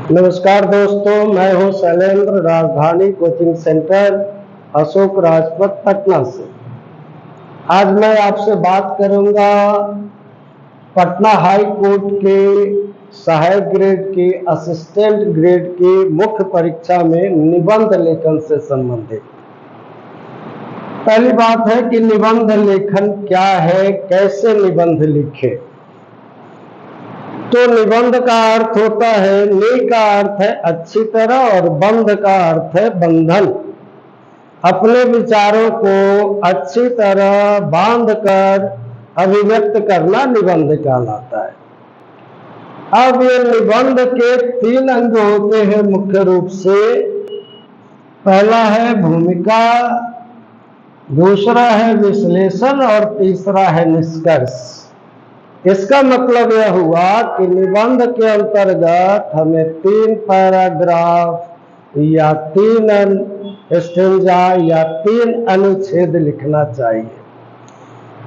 नमस्कार दोस्तों, मैं हूं शैलेंद्र, राजधानी कोचिंग सेंटर अशोक राजपथ पटना से। आज मैं आपसे बात करूंगा पटना हाई कोर्ट के सहायक ग्रेड की असिस्टेंट ग्रेड की मुख्य परीक्षा में निबंध लेखन से संबंधित। पहली बात है कि निबंध लेखन क्या है, कैसे निबंध लिखे। तो निबंध का अर्थ होता है, नि का अर्थ है अच्छी तरह और बंध का अर्थ है बंधन। अपने विचारों को अच्छी तरह बांधकर अभिव्यक्त करना निबंध कहलाता है। अब ये निबंध के 3 अंग होते हैं मुख्य रूप से। पहला है भूमिका, दूसरा है विश्लेषण और तीसरा है निष्कर्ष। इसका मतलब यह हुआ कि निबंध के अंतर्गत हमें 3 पैराग्राफ या 3 स्टेंजा या 3 अनुच्छेद लिखना चाहिए।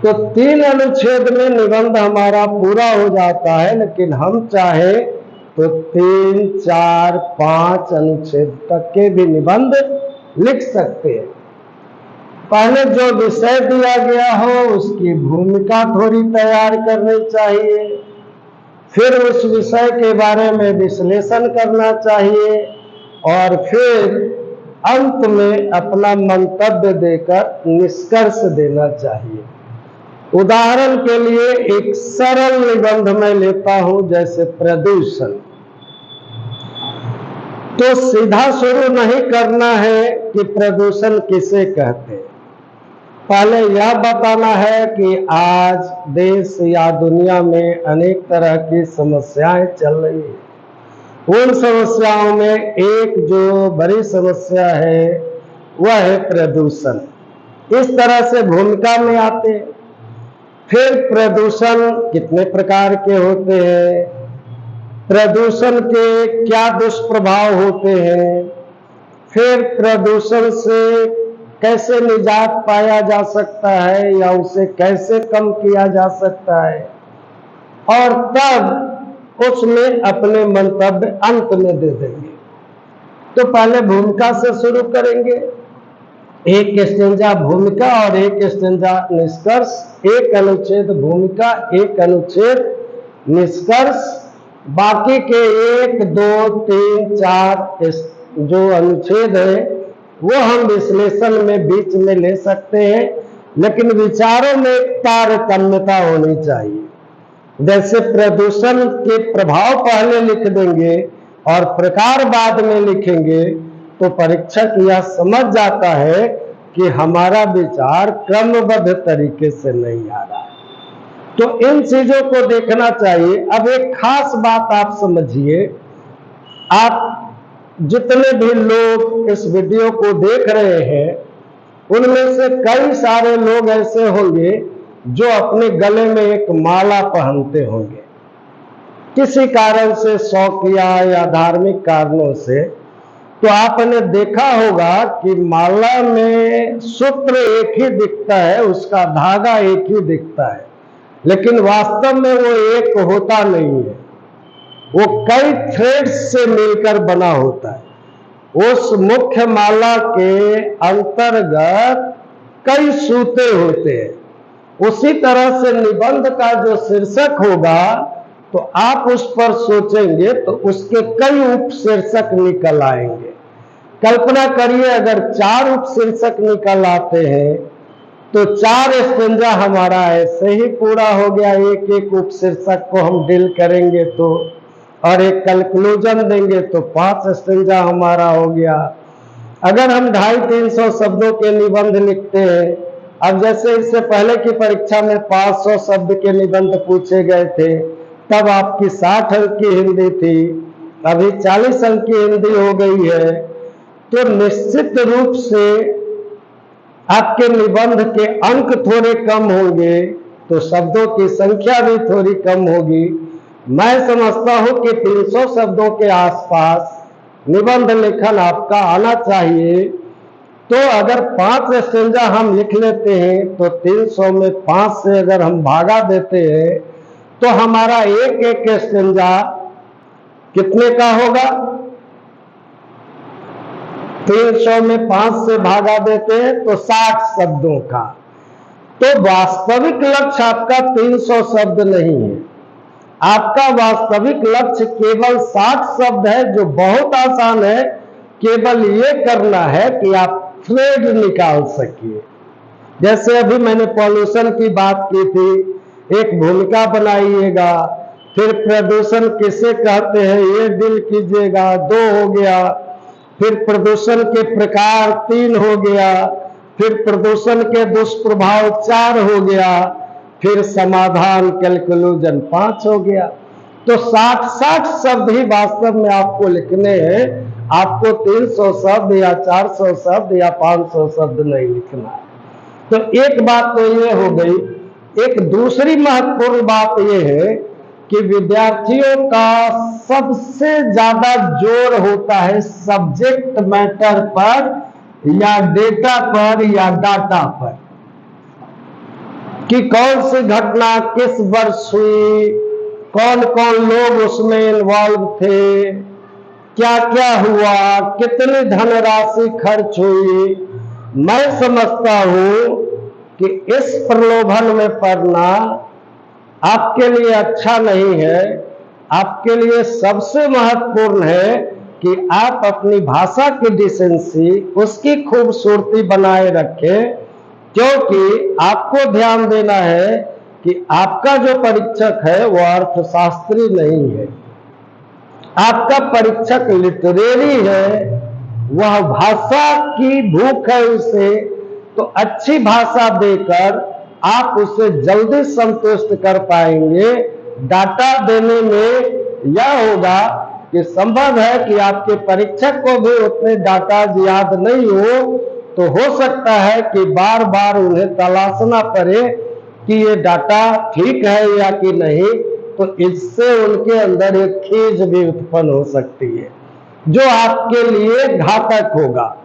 तो 3 अनुच्छेद में निबंध हमारा पूरा हो जाता है, लेकिन हम चाहे तो 3, 4, 5 अनुच्छेद तक के भी निबंध लिख सकते हैं। पहले जो विषय दिया गया हो उसकी भूमिका थोड़ी तैयार करनी चाहिए, फिर उस विषय के बारे में विश्लेषण करना चाहिए और फिर अंत में अपना मंतव्य देकर निष्कर्ष देना चाहिए। उदाहरण के लिए एक सरल निबंध मैं लेता हूं, जैसे प्रदूषण। तो सीधा शुरू नहीं करना है कि प्रदूषण किसे कहते हैं। पहले यह बताना है कि आज देश या दुनिया में अनेक तरह की समस्याएं चल रही हैं। उन समस्याओं में एक जो बड़ी समस्या है वह है प्रदूषण। इस तरह से भूमिका में आते हैं। फिर प्रदूषण कितने प्रकार के होते हैं, प्रदूषण के क्या दुष्प्रभाव होते हैं, फिर प्रदूषण से कैसे निजात पाया जा सकता है या उसे कैसे कम किया जा सकता है, और तब उसमें अपने मंतव्य अंत में दे देंगे। तो पहले भूमिका से शुरू करेंगे, एक स्टेंजा भूमिका और एक स्टेंजा निष्कर्ष, एक अनुच्छेद भूमिका, एक अनुच्छेद निष्कर्ष। बाकी के 1, 2, 3, 4 जो अनुच्छेद है वो हम विश्लेषण में बीच में ले सकते हैं, लेकिन विचारों में तारतम्यता होनी चाहिए। जैसे प्रदूषण के प्रभाव पहले लिख देंगे और प्रकार बाद में लिखेंगे तो परीक्षक यह समझ जाता है कि हमारा विचार क्रमबद्ध तरीके से नहीं आ रहा है। तो इन चीजों को देखना चाहिए। अब एक खास बात आप समझिए, आप जितने भी लोग इस वीडियो को देख रहे हैं उनमें से कई सारे लोग ऐसे होंगे जो अपने गले में एक माला पहनते होंगे, किसी कारण से, शौकिया या धार्मिक कारणों से। तो आपने देखा होगा कि माला में सूत्र एक ही दिखता है, उसका धागा एक ही दिखता है, लेकिन वास्तव में वो एक होता नहीं है, वो कई थ्रेड्स से मिलकर बना होता है। उस मुख्य माला के अंतर्गत कई सूते होते हैं। उसी तरह से निबंध का जो शीर्षक होगा तो आप उस पर सोचेंगे तो उसके कई उपशीर्षक निकल आएंगे। कल्पना करिए अगर 4 उपशीर्षक निकल आते हैं तो 4 स्टेंजा हमारा ऐसे ही पूरा हो गया। एक एक उपशीर्षक को हम डील करेंगे तो, और एक कंक्लूजन देंगे तो 5 स्टेंजा हमारा हो गया। अगर हम 250-300 शब्दों के निबंध लिखते हैं, अब जैसे इससे पहले की परीक्षा में 500 शब्द के निबंध पूछे गए थे, तब आपकी 60 अंक की हिंदी थी, अभी 40 अंक की हिंदी हो गई है। तो निश्चित रूप से आपके निबंध के अंक थोड़े कम होंगे तो शब्दों की संख्या भी थोड़ी कम होगी। मैं समझता हूं कि 300 शब्दों के आसपास निबंध लेखन आपका आना चाहिए। तो अगर 5 स्टेंजा हम लिख लेते हैं तो 300 में 5 से अगर हम भागा देते हैं तो हमारा एक एक स्टेंजा कितने का होगा? 300 में 5 से भागा देते हैं तो 60 शब्दों का। तो वास्तविक लक्ष्य आपका 300 शब्द नहीं है, आपका वास्तविक लक्ष्य केवल 60 शब्द है, जो बहुत आसान है। केवल ये करना है कि आप थ्रेड निकाल सकिए। जैसे अभी मैंने पॉल्यूशन की बात की थी, एक भूमिका बनाइएगा, फिर प्रदूषण किसे कहते हैं ये डील कीजिएगा, 2 हो गया। फिर प्रदूषण के प्रकार 3 हो गया। फिर प्रदूषण के दुष्प्रभाव 4 हो गया। फिर समाधान कैलकुलेशन 5 हो गया। तो 60 शब्द ही वास्तव में आपको लिखने हैं। आपको 300 शब्द या 400 शब्द या 500 शब्द नहीं लिखना है। तो एक बात तो ये हो गई। एक दूसरी महत्वपूर्ण बात ये है कि विद्यार्थियों का सबसे ज्यादा जोर होता है सब्जेक्ट मैटर पर या डेटा पर या डाटा पर, कि कौन सी घटना किस वर्ष हुई, कौन कौन लोग उसमें इन्वॉल्व थे, क्या क्या हुआ, कितनी धनराशि खर्च हुई। मैं समझता हूं कि इस प्रलोभन में पड़ना आपके लिए अच्छा नहीं है। आपके लिए सबसे महत्वपूर्ण है कि आप अपनी भाषा की डिसेंसी, उसकी खूबसूरती बनाए रखें, क्योंकि आपको ध्यान देना है कि आपका जो परीक्षक है वो अर्थशास्त्री नहीं है, आपका परीक्षक लिटरेरी है। वह भाषा की भूख है उसे, तो अच्छी भाषा देकर आप उसे जल्दी संतुष्ट कर पाएंगे। डाटा देने में यह होगा कि संभव है कि आपके परीक्षक को भी उतने डाटा याद नहीं तो हो सकता है कि बार बार उन्हें तलाशना पड़े कि ये डाटा ठीक है या कि नहीं। तो इससे उनके अंदर एक खीज भी उत्पन्न हो सकती है, जो आपके लिए घातक होगा।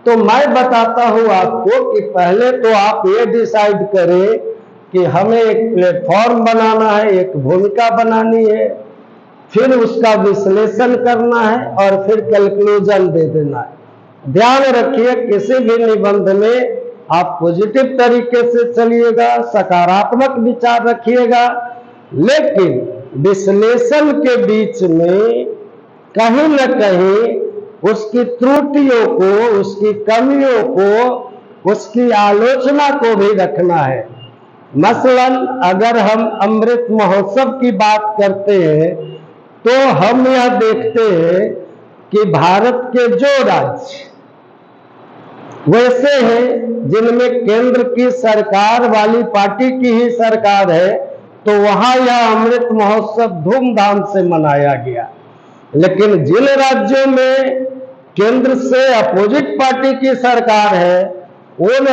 तो मैं बताता हूं आपको कि पहले तो आप ये डिसाइड करें कि हमें एक प्लेटफॉर्म बनाना है, एक भूमिका बनानी है, फिर उसका विश्लेषण करना है और फिर कंक्लूजन दे देना है। ध्यान रखिए, किसी भी निबंध में आप पॉजिटिव तरीके से चलिएगा, सकारात्मक विचार रखिएगा, लेकिन विश्लेषण के बीच में कहीं न कहीं उसकी त्रुटियों को, उसकी कमियों को, उसकी आलोचना को भी रखना है। मसलन अगर हम अमृत महोत्सव की बात करते हैं तो हम यह देखते हैं कि भारत के जो राज्य वैसे हैं जिनमें केंद्र की सरकार वाली पार्टी की ही सरकार है, तो वहां यह अमृत महोत्सव धूमधाम से मनाया गया। लेकिन जिन राज्यों में केंद्र से अपोजिट पार्टी की सरकार है, उन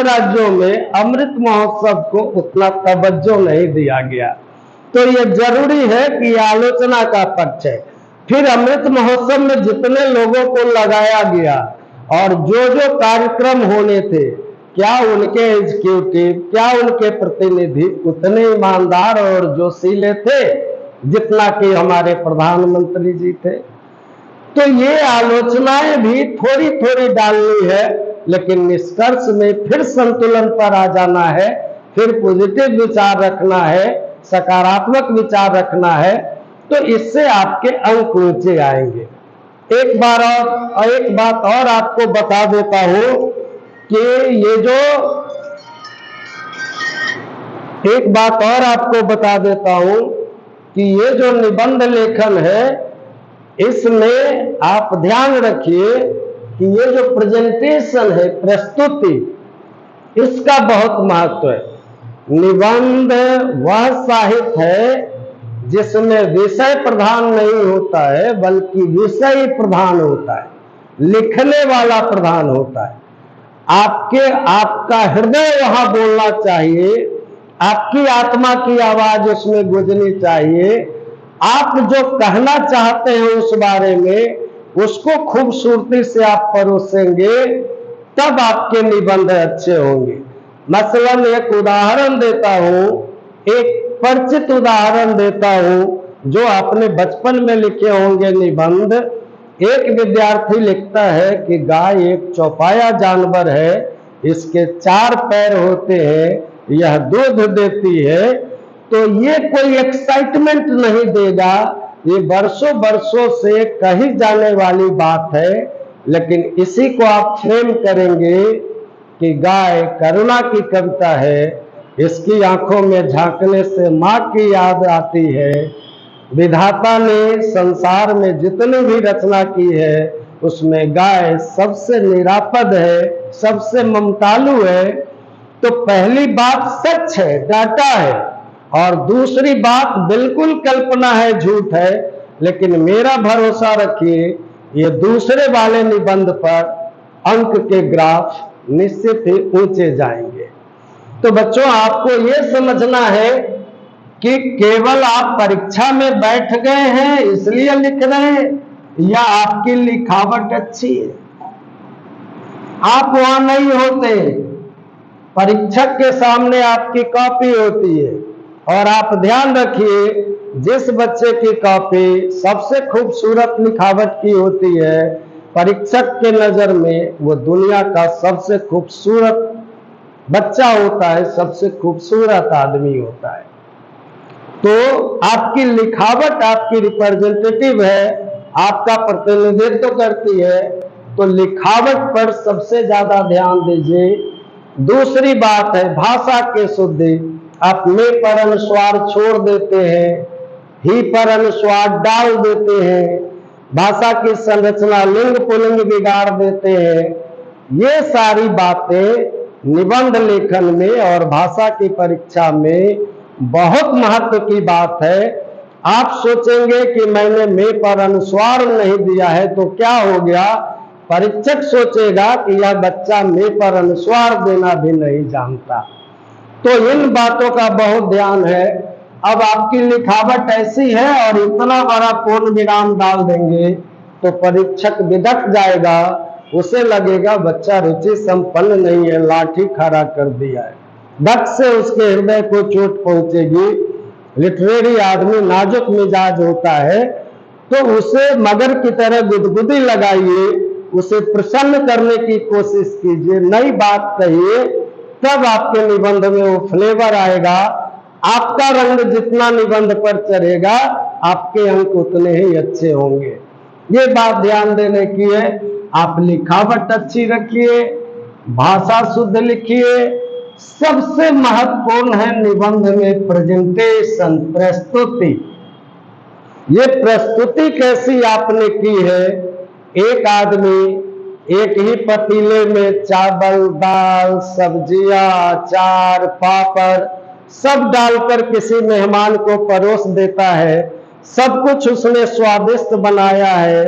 राज्यों में अमृत महोत्सव को उतना तवज्जो नहीं दिया गया। तो यह जरूरी है कि आलोचना का पक्ष है। फिर अमृत महोत्सव में जितने लोगों को लगाया गया और जो जो कार्यक्रम होने थे, क्या उनके एग्जीक्यूटिव, क्या उनके प्रतिनिधि उतने ईमानदार और जोशीले थे जितना कि हमारे प्रधानमंत्री जी थे? तो ये आलोचनाएं भी थोड़ी थोड़ी डालनी है, लेकिन निष्कर्ष में फिर संतुलन पर आ जाना है, फिर पॉजिटिव विचार रखना है, सकारात्मक विचार रखना है। तो इससे आपके अंक ऊंचे आएंगे। एक बात और आपको बता देता हूं कि ये जो निबंध लेखन है, इसमें आप ध्यान रखिए कि ये जो प्रेजेंटेशन है, प्रस्तुति, इसका बहुत महत्व है। निबंध वह साहित्य है जिसमें विषय प्रधान नहीं होता है, बल्कि विषय प्रधान होता है, लिखने वाला प्रधान होता है। आपका हृदय वहां बोलना चाहिए, आपकी आत्मा की आवाज उसमें गूंजनी चाहिए। आप जो कहना चाहते हैं उस बारे में, उसको खूबसूरती से आप परोसेंगे, तब आपके निबंध अच्छे होंगे। मसलन एक उदाहरण देता हूं, एक परिचित उदाहरण देता हूं। जो आपने बचपन में लिखे होंगे निबंध। एक विद्यार्थी लिखता है कि गाय एक चौपाया जानवर है, इसके 4 पैर होते हैं, यह दूध देती है। तो ये कोई एक्साइटमेंट नहीं देगा, ये वर्षों वर्षों से कही जाने वाली बात है। लेकिन इसी को आप फ्रेम करेंगे कि गाय करुणा की कविता है, इसकी आंखों में झांकने से माँ की याद आती है। विधाता ने संसार में जितनी भी रचना की है उसमें गाय सबसे निरापद है, सबसे ममतालु है। तो पहली बात सच है, डाटा है, और दूसरी बात बिल्कुल कल्पना है, झूठ है। लेकिन मेरा भरोसा रखिए, ये दूसरे वाले निबंध पर अंक के ग्राफ निश्चित ही ऊंचे जाएंगे। तो बच्चों, आपको ये समझना है कि केवल आप परीक्षा में बैठ गए हैं इसलिए लिख रहे हैं, या आपकी लिखावट अच्छी है। आप वहां नहीं होते, परीक्षक के सामने आपकी कॉपी होती है। और आप ध्यान रखिए, जिस बच्चे की कॉपी सबसे खूबसूरत लिखावट की होती है, परीक्षक के नजर में वो दुनिया का सबसे खूबसूरत बच्चा होता है, सबसे खूबसूरत आदमी होता है। तो आपकी लिखावट आपकी रिप्रेजेंटेटिव है, आपका प्रतिनिधित्व करती है। तो लिखावट पर सबसे ज्यादा ध्यान दीजिए। दूसरी बात है भाषा की शुद्धि। आप में पर अनुस्वार छोड़ देते हैं, ही पर अनुस्वार डाल देते हैं, भाषा की संरचना लिंग पुल्लिंग बिगाड़ देते हैं। ये सारी बातें निबंध लेखन में और भाषा की परीक्षा में बहुत महत्व की बात है। आप सोचेंगे कि मैंने में पर अनुस्वार नहीं दिया है तो क्या हो गया, परीक्षक सोचेगा कि यह बच्चा में पर अनुस्वार देना भी नहीं जानता। तो इन बातों का बहुत ध्यान है। अब आपकी लिखावट ऐसी है और इतना बड़ा पूर्ण विराम डाल देंगे तो परीक्षक बिदक जाएगा, उसे लगेगा बच्चा रुचि संपन्न नहीं है, लाठी खड़ा कर दिया है। धक से उसके हृदय को चोट पहुंचेगी। लिटरेरी आदमी नाजुक मिजाज होता है, तो उसे मगर की तरह गुदगुदी लगाइए, उसे प्रसन्न करने की कोशिश कीजिए, नई बात कहिए, तब आपके निबंध में वो फ्लेवर आएगा। आपका रंग जितना निबंध पर चढ़ेगा, आपके अंक उतने ही अच्छे होंगे। ये बात ध्यान देने की है। आप लिखावट अच्छी रखिए, भाषा शुद्ध लिखिए। सबसे महत्वपूर्ण है निबंध में प्रेजेंटेशन, प्रस्तुति। ये प्रस्तुति कैसी आपने की है। एक आदमी एक ही पतीले में चावल, दाल, सब्जियां, अचार, पापड़ सब डालकर किसी मेहमान को परोस देता है। सब कुछ उसने स्वादिष्ट बनाया है,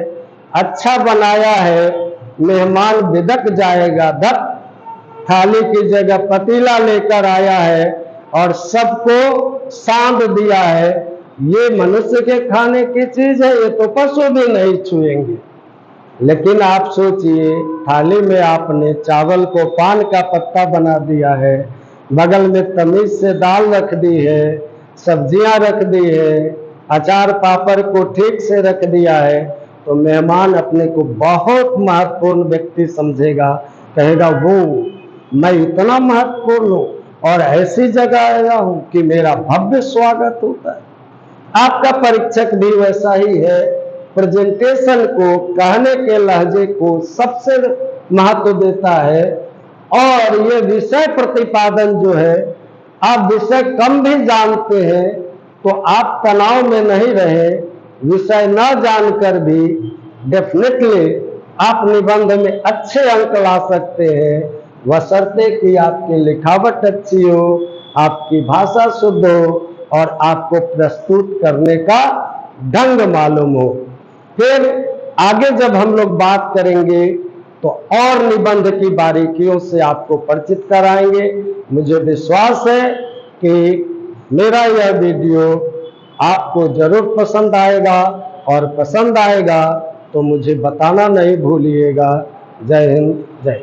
अच्छा बनाया है। मेहमान बिदक जाएगा, धक, थाली की जगह पतीला लेकर आया है और सबको सांध दिया है। ये मनुष्य के खाने की चीज है, ये तो पशु भी नहीं छुएंगे। लेकिन आप सोचिए, थाली में आपने चावल को पान का पत्ता बना दिया है, बगल में तमीज से दाल रख दी है, सब्जियां रख दी है, अचार पापड़ को ठीक से रख दिया है, तो मेहमान अपने को बहुत महत्वपूर्ण व्यक्ति समझेगा, कहेगा वो मैं इतना महत्वपूर्ण हूं और ऐसी जगह आया हूं कि मेरा भव्य स्वागत होता है। आपका परीक्षक भी वैसा ही है, प्रेजेंटेशन को, कहने के लहजे को सबसे महत्व देता है। और ये विषय प्रतिपादन जो है, आप विषय कम भी जानते हैं तो आप तनाव में नहीं रहे। विषय न जानकर भी डेफिनेटली आप निबंध में अच्छे अंक ला सकते हैं, बशर्ते कि आपकी लिखावट अच्छी हो, आपकी भाषा शुद्ध हो और आपको प्रस्तुत करने का ढंग मालूम हो। फिर आगे जब हम लोग बात करेंगे तो और निबंध की बारीकियों से आपको परिचित कराएंगे। मुझे विश्वास है कि मेरा यह वीडियो आपको जरूर पसंद आएगा, और पसंद आएगा तो मुझे बताना नहीं भूलिएगा। जय हिंद, जय।